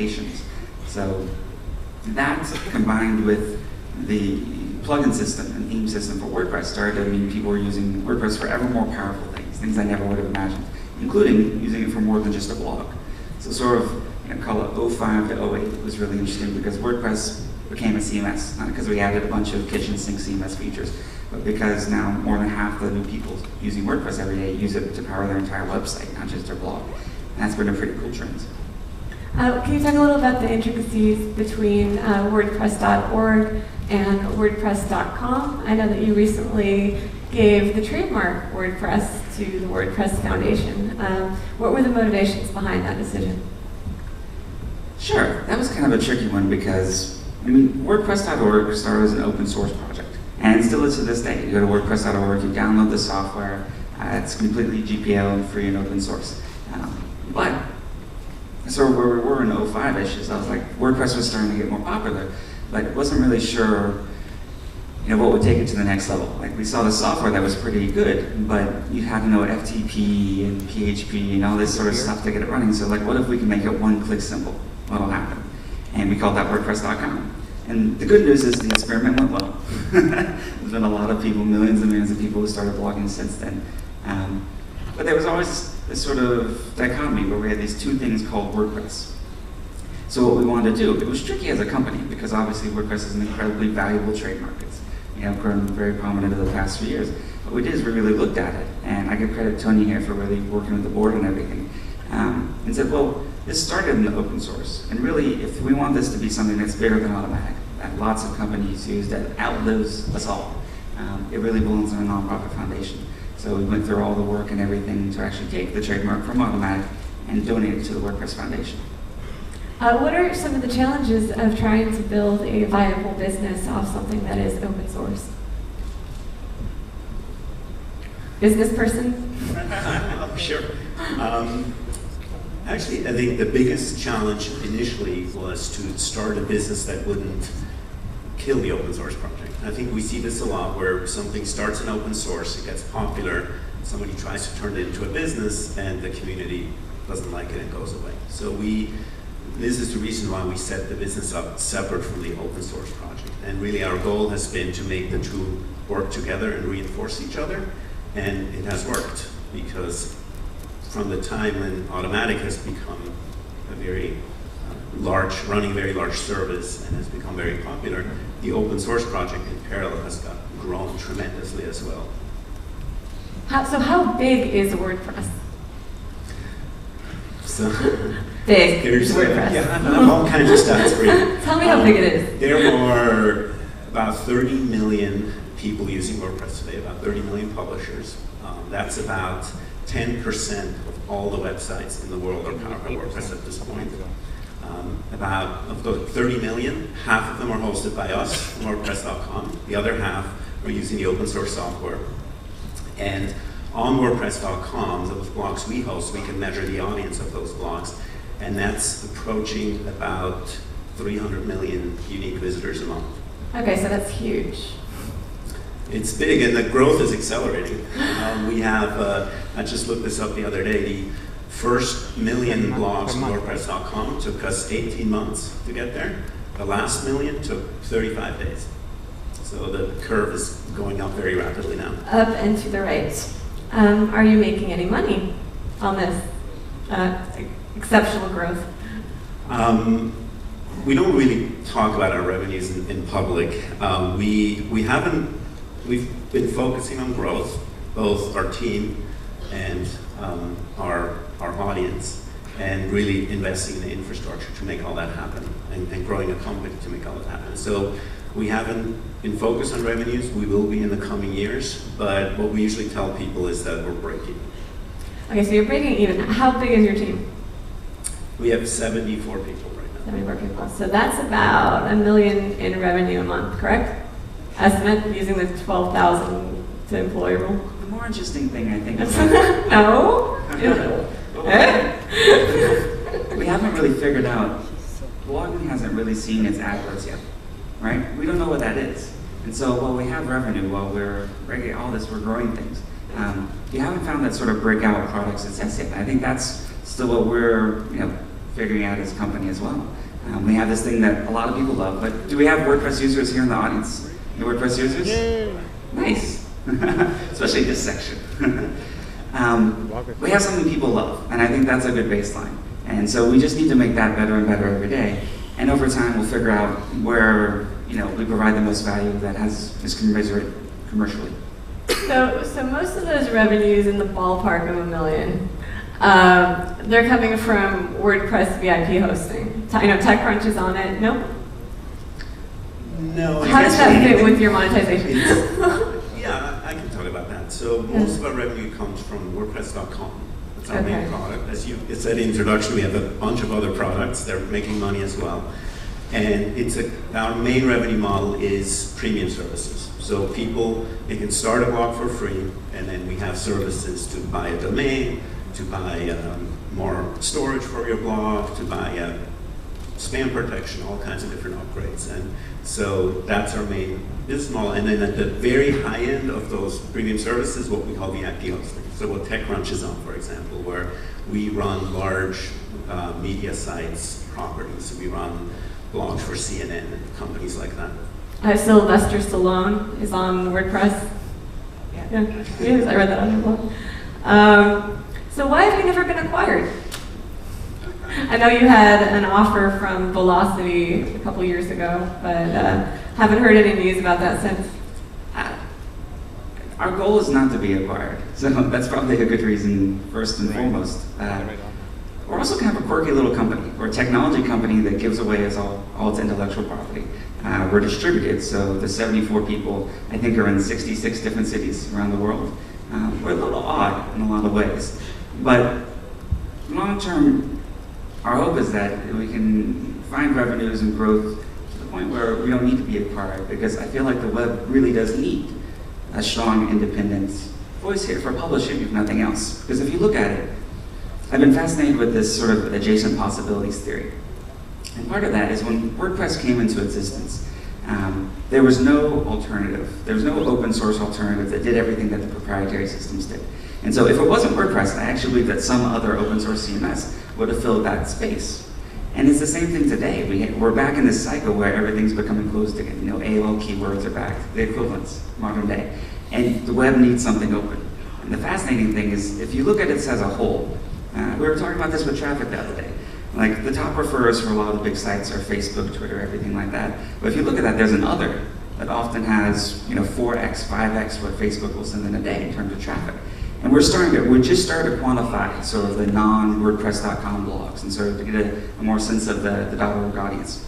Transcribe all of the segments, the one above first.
applications. So that combined with the plugin system and theme system for WordPress started to mean people were using WordPress for ever more powerful things I never would have imagined, including using it for more than just a blog. So sort of, call it 05 to 08 was really interesting because WordPress became a CMS, not because we added a bunch of kitchen sink CMS features, but because now more than half the new people using WordPress every day use it to power their entire website, not just their blog. And that's been a pretty cool trend. Can you talk a little about the intricacies between WordPress.org and WordPress.com? I know that you recently gave the trademark WordPress to the WordPress Foundation. What were the motivations behind that decision? Sure, that was kind of a tricky one because, WordPress.org started as an open source project, and still is to this day. You go to WordPress.org, you download the software, it's completely GPL and free and open source. But sort of where we were in 05-ish is I was like, WordPress was starting to get more popular, but wasn't really sure what would take it to the next level. Like we saw the software that was pretty good, but you had to know FTP and PHP and all this sort of stuff to get it running. So like, what if we can make it one-click simple? What'll happen? And we called that WordPress.com. And the good news is the experiment went well. There's been a lot of people, millions and millions of people who started blogging since then. But there was always this sort of dichotomy where we had these two things called WordPress. So what we wanted to do, it was tricky as a company because obviously WordPress is an incredibly valuable trademark. It's grown very prominent over the past few years. What we did is we really looked at it, and I give credit to Tony here for really working with the board and everything, and said, well, this started in the open source, and really, if we want this to be something that's bigger than Automatic, that lots of companies use, that outlives us all, it really belongs in a nonprofit foundation. So we went through all the work and everything to actually take the trademark from Automatic and donate it to the WordPress Foundation. What are some of the challenges of trying to build a viable business off something that is open source? Business person? Sure. Actually, I think the biggest challenge initially was to start a business that wouldn't kill the open source project. I think we see this a lot where something starts in open source, it gets popular, somebody tries to turn it into a business, and the community doesn't like it and goes away. So this is the reason why we set the business up separate from the open source project. And really our goal has been to make the two work together and reinforce each other. And it has worked because from the time when Automatic has become a very running a very large service and has become very popular, the open source project in parallel has grown tremendously as well. So how big is WordPress? So big WordPress. Yeah, I have all kinds of stats for you. Tell me how big it is. There are about 30 million people using WordPress today, about 30 million publishers. That's about 10% of all the websites in the world are powered by WordPress at this point. Of the 30 million, half of them are hosted by us, WordPress.com. The other half are using the open source software. And on WordPress.com, those blogs we host, we can measure the audience of those blogs, and that's approaching about 300 million unique visitors a month. Okay, so that's huge. It's big, and the growth is accelerating. We have, I just looked this up the other day, the first million blogs on WordPress.com took us 18 months to get there. The last million took 35 days. So the curve is going up very rapidly now. Up and to the right. Are you making any money on this exceptional growth? We don't really talk about our revenues in public. We've been focusing on growth, both our team and our audience, and really investing in the infrastructure to make all that happen, and growing a company to make all that happen. So we haven't been focused on revenues. We will be in the coming years, but what we usually tell people is that we're breaking. Okay, so you're breaking even. How big is your team? We have 74 people right now. 74 people. So that's about $1 million in revenue a month, correct? Estimate using the 12,000 to employee rule. The more interesting thing I think no? we haven't really figured out, blogging hasn't really seen its AdWords yet, right? We don't know what that is. And so while we have revenue, while we're growing things, you haven't found that sort of breakout product success yet. I think that's still what we're figuring out his company as well. We have this thing that a lot of people love, but do we have WordPress users here in the audience? Any WordPress users? Yay. Nice, especially this section. We have something people love, and I think that's a good baseline. And so we just need to make that better and better every day. And over time, we'll figure out where we provide the most value that is commensurate commercially. So most of those revenues in the ballpark of $1 million, they're coming from WordPress VIP hosting. I know TechCrunch is on it. Nope. No. How does that fit with your monetization? Yeah, I can talk about that. So most of our revenue comes from WordPress.com. That's our main product. As you said in the introduction, we have a bunch of other products. They're making money as well. And our main revenue model is premium services. So they can start a blog for free, and then we have services to buy a domain, to buy more storage for your blog, to buy spam protection, all kinds of different upgrades. And so that's our main business model. And then at the very high end of those premium services, what we call VIP hosting. So what TechCrunch is on, for example, where we run large media sites properties. So we run blogs for CNN and companies like that. Sylvester Stallone is on WordPress. Yeah, yes, I read that on your blog. So why have you never been acquired? I know you had an offer from Velocity a couple years ago, but haven't heard any news about that since. Our goal is not to be acquired, so that's probably a good reason, first and foremost. We're also kind of a quirky little company. We're a technology company that gives away all its intellectual property. We're distributed, so the 74 people, I think, are in 66 different cities around the world. We're a little odd in a lot of ways, but long term, our hope is that we can find revenues and growth to the point where we don't need to be acquired, because I feel like the web really does need a strong, independent voice here for publishing, if nothing else. Because if you look at it, I've been fascinated with this sort of adjacent possibilities theory. And part of that is when WordPress came into existence, there was no alternative. There was no open source alternative that did everything that the proprietary systems did. And so if it wasn't WordPress, I actually believe that some other open source CMS would have filled that space. And it's the same thing today. We're back in this cycle where everything's becoming closed again. AOL keywords are back, the equivalents, modern day. And the web needs something open. And the fascinating thing is, if you look at it as a whole, we were talking about this with traffic the other day. Like, the top referrers for a lot of the big sites are Facebook, Twitter, everything like that. But if you look at that, there's an other that often has 4x, 5x what Facebook will send in a day in terms of traffic. And we just started to quantify sort of the non-WordPress.com blogs and sort of to get a more sense of the .org audience.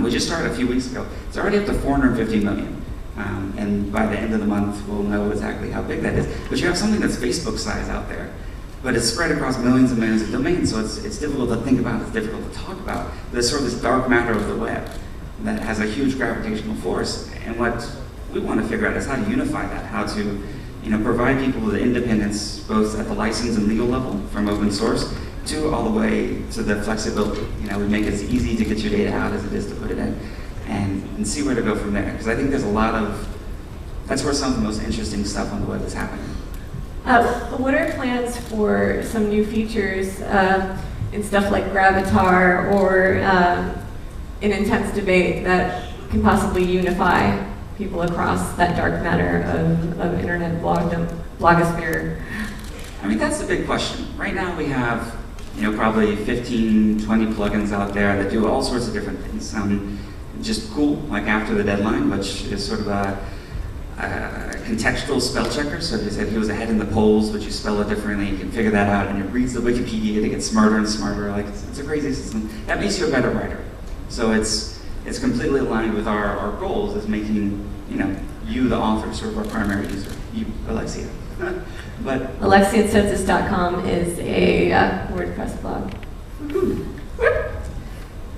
We just started a few weeks ago. It's already up to 450 million. And by the end of the month, we'll know exactly how big that is. But you have something that's Facebook size out there, but it's spread across millions and millions of domains, so it's difficult to think about, it's difficult to talk about. There's sort of this dark matter of the web that has a huge gravitational force, and what we want to figure out is how to unify that, how to provide people with the independence, both at the license and legal level from open source, to all the way to the flexibility. We make it as easy to get your data out as it is to put it in, and see where to go from there. Because I think there's that's where some of the most interesting stuff on the web is happening. What are plans for some new features in stuff like Gravatar or an intense debate that can possibly unify people across that dark matter of internet blogosphere? I mean, that's the big question. Right now we have probably 15, 20 plugins out there that do all sorts of different things. Some just cool, like After the Deadline, which is sort of a contextual spell checker. So if you said he was ahead in the polls, but you spell it differently, you can figure that out, and it reads the Wikipedia to get smarter and smarter. Like, it's a crazy system. That makes you a better writer. So it's completely aligned with our goals, is making you the author sort of our primary user, you, Alexia. But AlexiaSensis.com is a WordPress blog.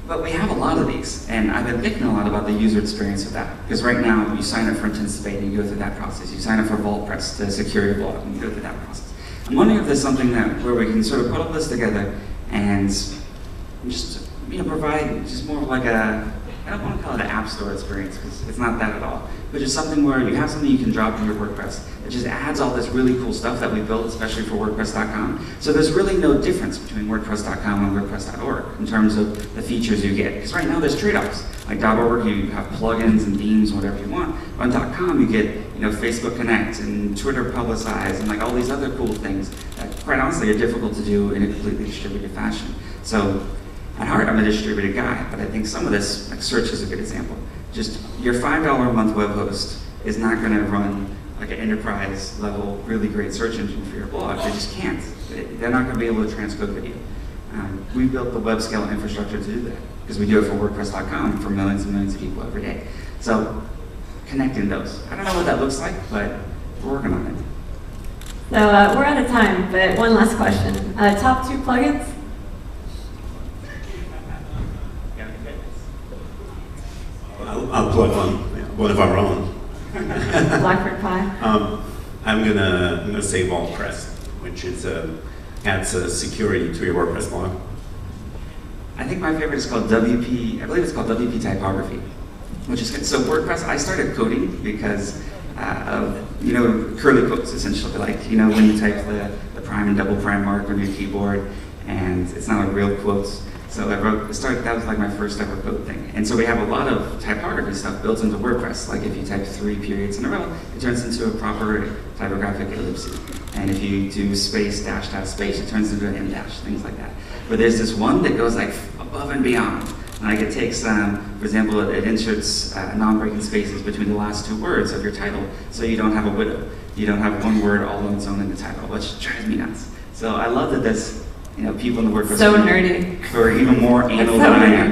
But we have a lot of these, and I've been thinking a lot about the user experience of that. Because right now, you sign up for Intense Debate and you go through that process. You sign up for VaultPress to secure your blog and you go through that process. I'm wondering if there's something where we can sort of put all this together and just provide just more of like a I don't want to call it an app store experience because it's not that at all, but just something where you have something you can drop in your WordPress. It just adds all this really cool stuff that we built, especially for WordPress.com. So there's really no difference between WordPress.com and WordPress.org in terms of the features you get. Because right now there's trade-offs. Like .org, you have plugins and themes, whatever you want. On .com, you get Facebook Connect and Twitter Publicize and like all these other cool things that, quite honestly, are difficult to do in a completely distributed fashion. So at heart, I'm a distributed guy, but I think some of this, like search is a good example. Just your $5 a month web host is not going to run like an enterprise level, really great search engine for your blog. They just can't. They're not going to be able to transcode video. We built the web scale infrastructure to do that because we do it for WordPress.com for millions and millions of people every day. So connecting those. I don't know what that looks like, but we're working on it. So we're out of time, but one last question. Top 2 plugins? I'll plug one of our own. Blackbird Pie. I'm gonna say VaultPress, which is adds security to your WordPress blog. I think my favorite is called WP. I believe it's called WP Typography, which is good. So WordPress. I started coding because of curly quotes essentially, like when you type the prime and double prime mark on your keyboard, and it's not a real quotes. So that was like my first ever code thing. And so we have a lot of typography stuff built into WordPress. Like if you type 3 periods in a row, it turns into a proper typographic ellipsis. And if you do space, dash, dash, space, it turns into an M dash, things like that. But there's this one that goes like above and beyond. Like it takes, for example, it inserts non-breaking spaces between the last 2 words of your title, so you don't have a widow. You don't have one word all on its own in the title, which drives me nuts. So I love that this, people in the WordPress so nerdy. who are even more anal so than I am.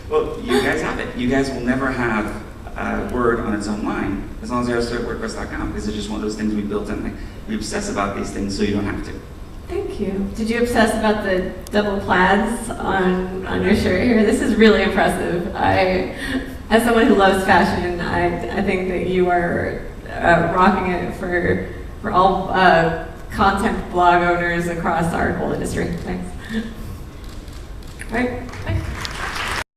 Well, you guys have it. You guys will never have a word on its own line as long as you're at WordPress.com, because it's just one of those things we built in. Like, we obsess about these things so you don't have to. Thank you. Did you obsess about the double plaids on your shirt here? This is really impressive. As someone who loves fashion, I think that you are rocking it for all content blog owners across our whole industry. Thanks. All right. Bye.